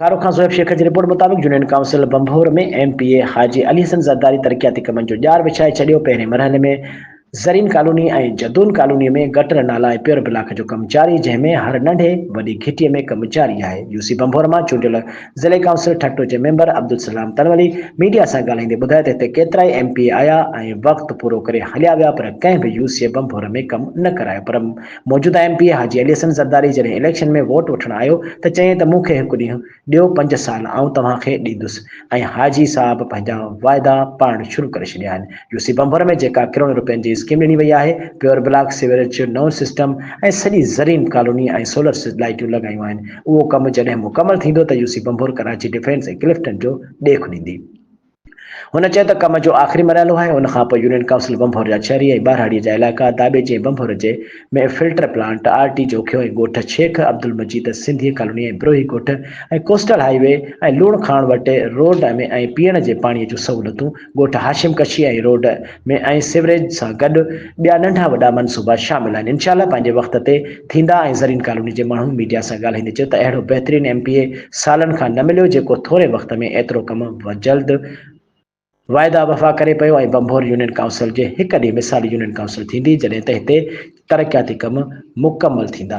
कारो खान ज़ोएब शेख जी रिपोर्ट मुताबिक union council बंभोर में MPA हाजी अली हसन ज़रदारी तरक्याती कमनि जो ॼार विछाए छॾियो। पहिरें मरहले में ज़रीन कॉलोनी ऐं जदून कॉलोनी में गटर नाला ऐं प्योर ब्लॉक जो कमु जारी, जंहिंमें हर नंढे वॾी घिटीअ में कमु जारी आहे। UC बंभोर मां चूंडियल ज़िले काउंसिल ठट्टो जे मेंबर अब्दुल सलाम तनवली मीडिया सां ॻाल्हाईंदे ॿुधायो त हिते केतिरा ई MPA आया ऐं वक़्तु पूरो करे हलिया विया, पर कंहिं बि UC बंभोर में कमु न करायो। पर मौजूदा MPA हाजी अली हसन ज़रदारी जॾहिं इलेक्शन में वोट वठणु आयो त चयईं त मूंखे हिकु ॾींहुं ॾियो, 5 साल आउं तव्हांखे ॾींदुसि, ऐं हाजी साहब पंहिंजा वाइदा पाण शुरू करे छॾिया आहिनि। UC बंभोर में जेका करोड़ रुपयनि जी स्कीम ॾिनी वई आहे, प्योर ब्लॉक, सीवरेज जो नओं सिस्टम ऐं सॼी ज़रीन कॉलोनी ऐं सोलर लाइटियूं लॻायूं आहिनि, उहो कमु जॾहिं मुकमल थींदो त UC बंभोर कराची डिफेंस ऐं क्लिफ्टन जो ॾेख ॾींदी। हुन चयो त कम जो आख़िरी मरहलो आहे। उन खां पोइ यूनियन काउंसिल बंभोर जा शहरी ऐं ॿारहाड़ीअ जा इलाइक़ा दाबेची ऐं बंभोर जे में फिल्टर प्लांट, RT जोखियो ऐं ॻोठ शेख अब्दुल मजीद सिंधी कॉलोनी ऐं ब्रोही ॻोठ ऐं कोस्टल हाईवे ऐं लूण खाण वटि रोड में ऐं पीअण जे पाणीअ जूं सहूलियतूं, ॻोठ हाशिम कशी ऐं रोड में ऐं सिवरेज सां गॾु ॿिया नंढा वॾा मनसूबा शामिल आहिनि। इंशाअल्लाह पंहिंजे वक़्त ते थींदा। ऐं ज़रीन कॉलोनी जे माण्हू मीडिया सां ॻाल्हाईंदे चयो त अहिड़ो बहितरीनु MPA सालनि खां न मिलियो, जेको थोरे वक़्त में एतिरो कमु जल्द वाइदा वफ़ा करे पियो। ऐं बंभोर यूनियन काउंसिल जे हिकु ॾींहुं मिसाली यूनियन काउंसिल थींदी जॾहिं त हिते तरक़ियाती कम मुकमल थींदा।